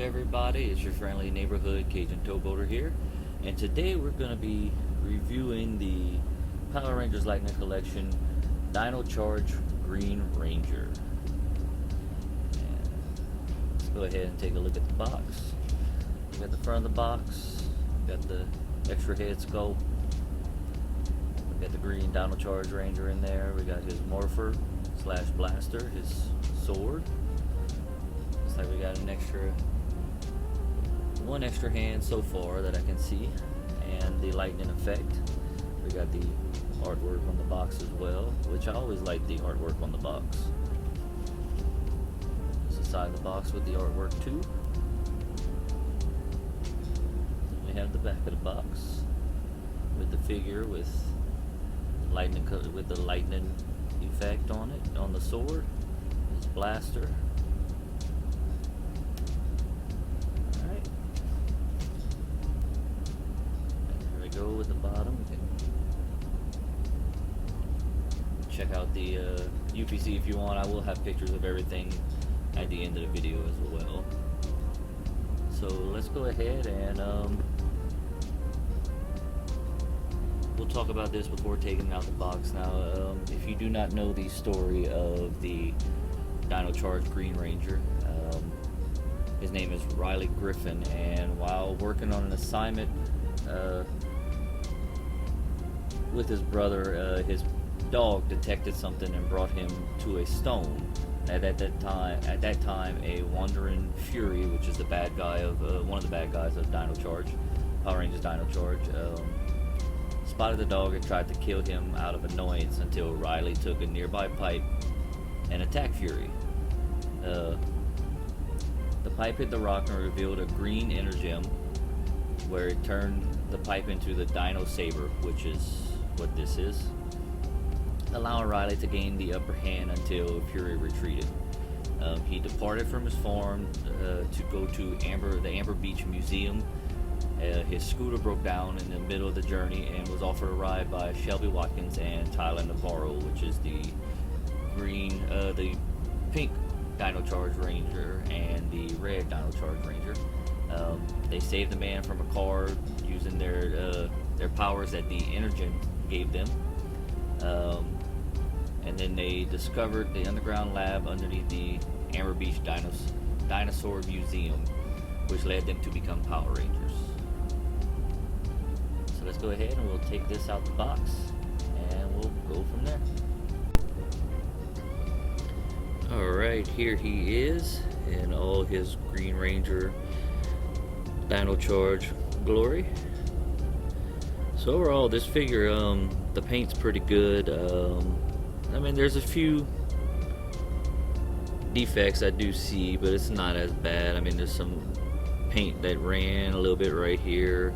everybody? It's your friendly neighborhood Cajun Towboater here, and today we're going to be reviewing the Power Rangers Lightning Collection Dino Charge Green Ranger. And let's go ahead and take a look at the box. We got the front of the box, we got the extra head sculpt, we got the green Dino Charge Ranger in there, we got his morpher slash blaster, his sword. Looks like we got one extra hand so far that I can see, and the lightning effect. We got the artwork on the box as well, which I always like the artwork on the box. It's the side of the box with the artwork too. We have the back of the box with the figure with the lightning effect on it, on the sword, his blaster. Alright. There we go with the bottom. You can check out the UPC if you want. I will have pictures of everything at the end of the video as well. So let's go ahead and we'll talk about this before taking out the box. Now, if you do not know the story of the Dino Charge Green Ranger, his name is Riley Griffin, and while working on an assignment with his brother, his dog detected something and brought him to a stone. At that time, a wandering fury, which is the bad guy of one of the bad guys of Dino Charge, Power Rangers Dino Charge, spotted the dog and tried to kill him out of annoyance until Riley took a nearby pipe and attacked Fury. The pipe hit the rock and revealed a green energem, where it turned the pipe into the Dino Saber, which is what this is, allowing Riley to gain the upper hand until Fury retreated. He departed from his farm to go to the Amber Beach Museum. His scooter broke down in the middle of the journey and was offered a ride by Shelby Watkins and Tyler Navarro, which is the pink Dino Charge Ranger and the red Dino Charge Ranger. They saved the man from a car using their powers that the Energen gave them. And then they discovered the underground lab underneath the Amber Beach Dinosaur Museum, which led them to become Power Rangers. So let's go ahead and we'll take this out the box and we'll go from there. Alright, here he is in all his Green Ranger Dino Charge glory. So overall, this figure, the paint's pretty good. I mean, there's a few defects I do see, but it's not as bad. I mean, there's some paint that ran a little bit right here.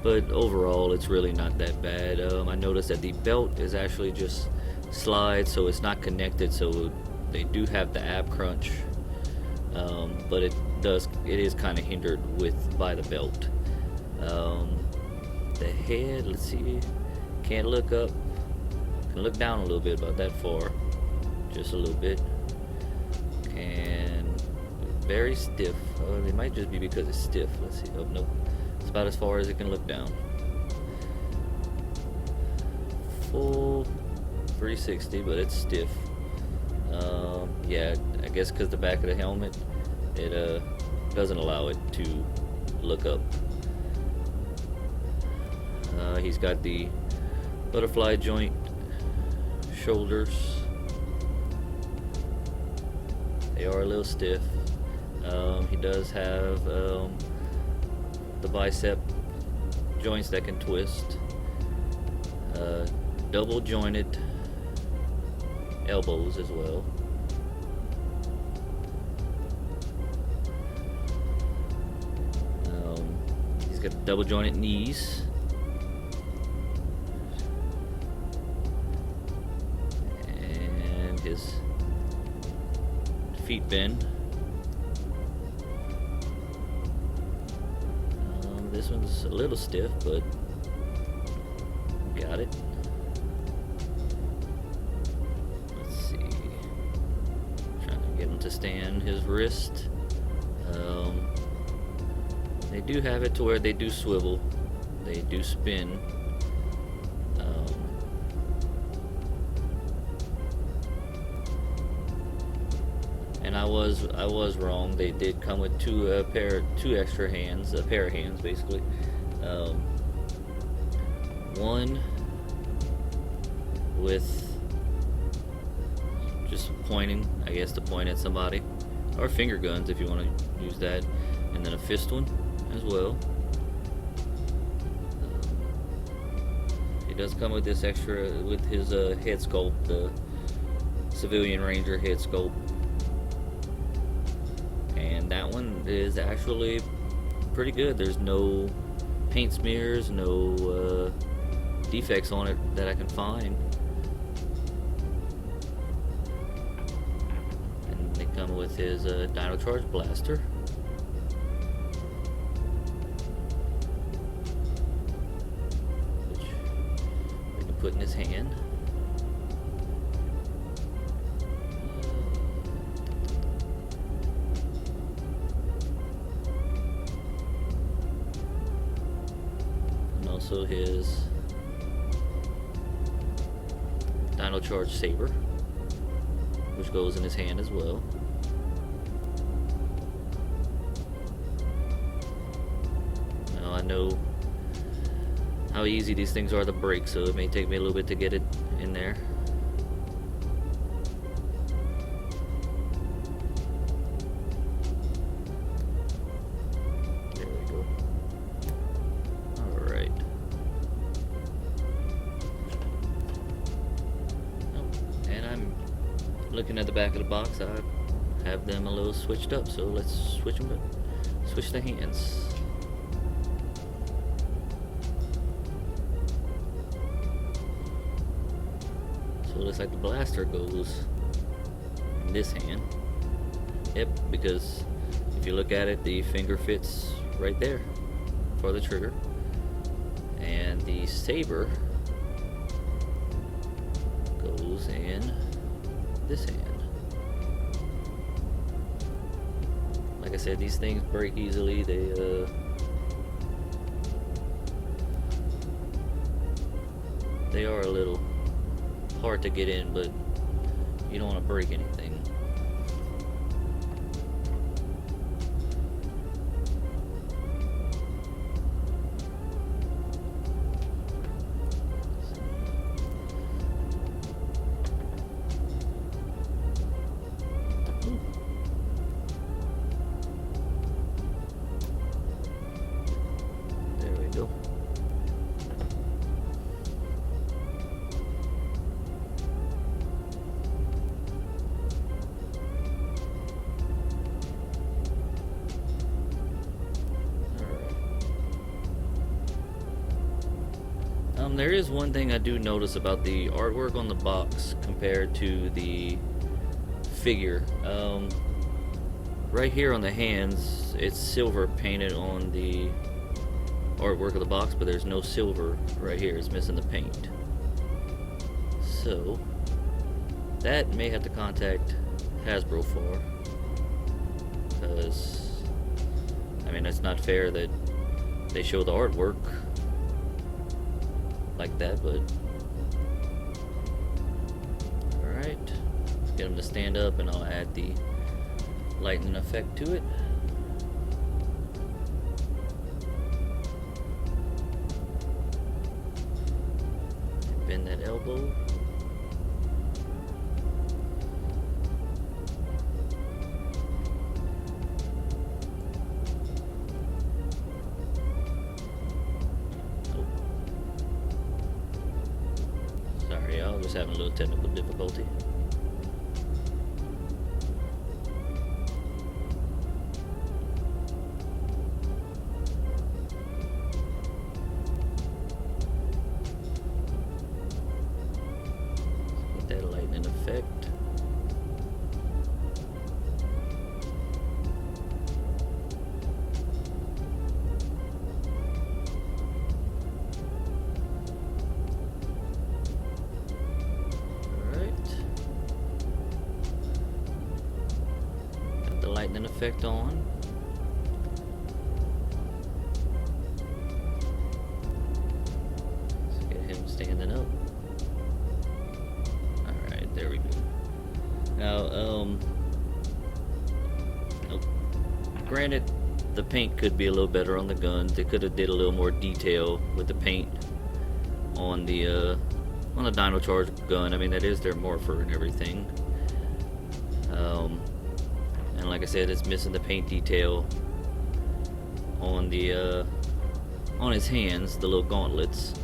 But overall, it's really not that bad. I noticed that the belt is actually just slides, so it's not connected, so they do have the ab crunch, but it is kind of hindered by the belt. The head, let's see, can't look up, can look down a little bit, about that far, just a little bit, and very stiff. It might just be because it's stiff. Let's see. Oh, nope, it's about as far as it can look down. Full 360, but it's stiff. Yeah, I guess because the back of the helmet, it doesn't allow it to look up. He's got the butterfly joint shoulders. They are a little stiff. He does have the bicep joints that can twist. Double jointed elbows as well. He's got double jointed knees. And his feet bend. This one's a little stiff, but got it. Let's see. Trying to get him to stand his wrist. They do have it to where they do swivel, they do spin. And I was wrong. They did come with two extra hands, a pair of hands basically. One with just pointing, I guess, to point at somebody, or finger guns if you want to use that, and then a fist one as well. It does come with this extra, with his head sculpt, the civilian ranger head sculpt, and that one is actually pretty good. There's no paint smears, no defects on it that I can find. And they come with his Dino Charge blaster, which we can put in his hand. And also his Dino Charge saber, which goes in his hand as well. Now I know how easy these things are to break, so it may take me a little bit to get it in there. There we go. Alright. And I'm looking at the back of the box. I have them a little switched up, so let's switch them up. Switch the hands. So it looks like the blaster goes in this hand. Yep, because if you look at it, the finger fits right there for the trigger, and the saber goes in this hand. Like I said, these things break easily. They are a little hard to get in, but you don't want to break anything. There we go. There is one thing I do notice about the artwork on the box compared to the figure. Right here on the hands, it's silver painted on the artwork of the box, but there's no silver right here. It's missing the paint. So that may have to contact Hasbro for, because I mean, it's not fair that they show the artwork like that. But alright, let's get them to stand up, and I'll add the lightning effect to it. Bend that elbow. Sorry, I was having a little technical difficulty. Let's get that lightning effect. lightning effect on. Let's get him standing up. Alright, there we go. Now, granted, the paint could be a little better on the gun. They could have did a little more detail with the paint on the Dino Charge gun. I mean, that is their morpher and everything. And like I said, it's missing the paint detail on the on his hands, the little gauntlets.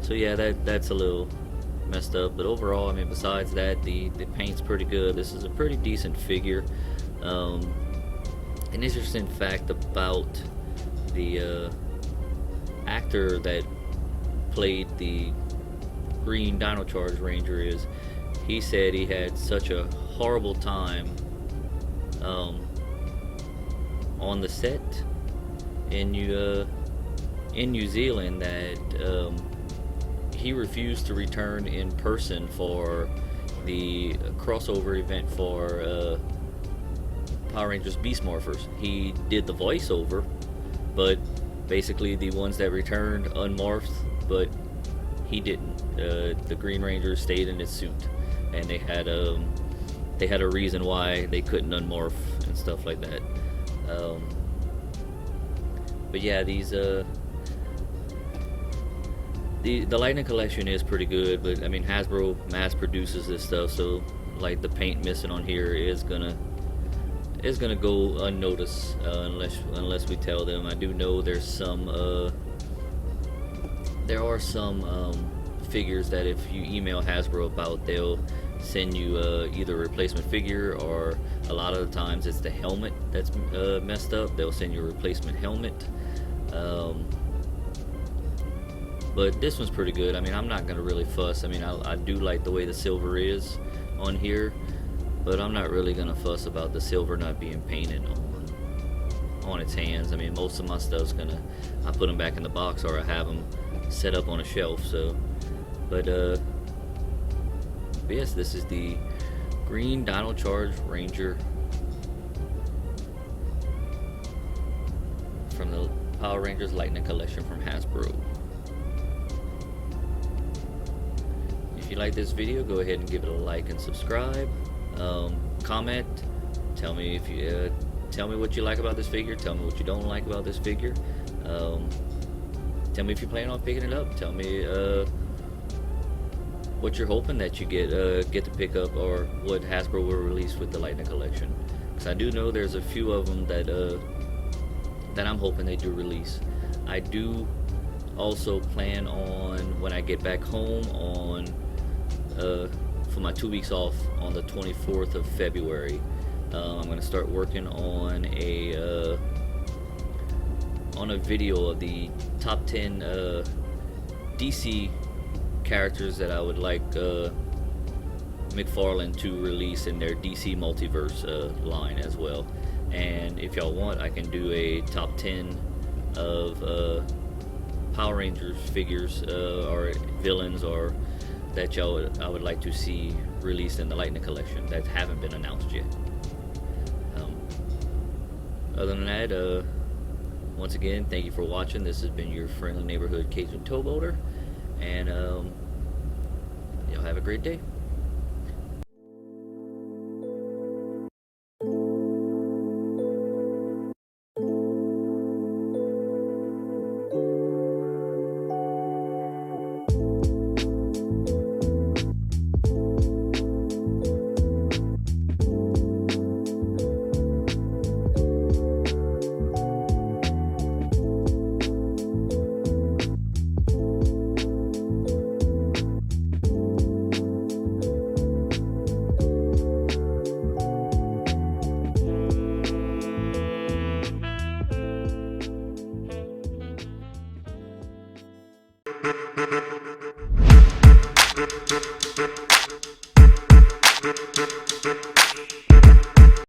So yeah, that's a little messed up. But overall, I mean, besides that, the paint's pretty good. This is a pretty decent figure. An interesting fact about the actor that played the Green Dino Charge Ranger is he said he had such a horrible time on the set in New Zealand that he refused to return in person for the crossover event for Power Rangers Beast Morphers. He did the voiceover, but basically the ones that returned unmorphed, but he didn't. The Green Ranger stayed in his suit, and they had a reason why they couldn't unmorph and stuff like that. But yeah, these the Lightning Collection is pretty good, but I mean, Hasbro mass produces this stuff, so like the paint missing on here is gonna go unnoticed unless we tell them. I do know there are some figures that if you email Hasbro about, they'll send you either a replacement figure, or a lot of the times it's the helmet that's messed up. They'll send you a replacement helmet. But this one's pretty good. I mean, I'm not gonna really fuss. I mean, I do like the way the silver is on here, but I'm not really gonna fuss about the silver not being painted on its hands. I mean, most of my stuff's I put them back in the box, or I have them set up on a shelf. So, but yes, this is the Green Dino Charge Ranger from the Power Rangers Lightning Collection from Hasbro. If you like this video, go ahead and give it a like and subscribe. Comment. Tell me if you tell me what you like about this figure. Tell me what you don't like about this figure. Tell me if you're planning on picking it up. Tell me what you're hoping that you get to pick up, or what Hasbro will release with the Lightning Collection. Because I do know there's a few of them that I'm hoping they do release. I do also plan on, when I get back home on for my 2 weeks off on the 24th of February, I'm going to start working on a video of the top 10 DC characters that I would like McFarlane to release in their DC Multiverse line as well. And if y'all want, I can do a top 10 of Power Rangers figures or villains or that I would like to see released in the Lightning Collection that haven't been announced yet. Other than that, once again, thank you for watching. This has been your friendly neighborhood Cajun Towboater, and y'all have a great day.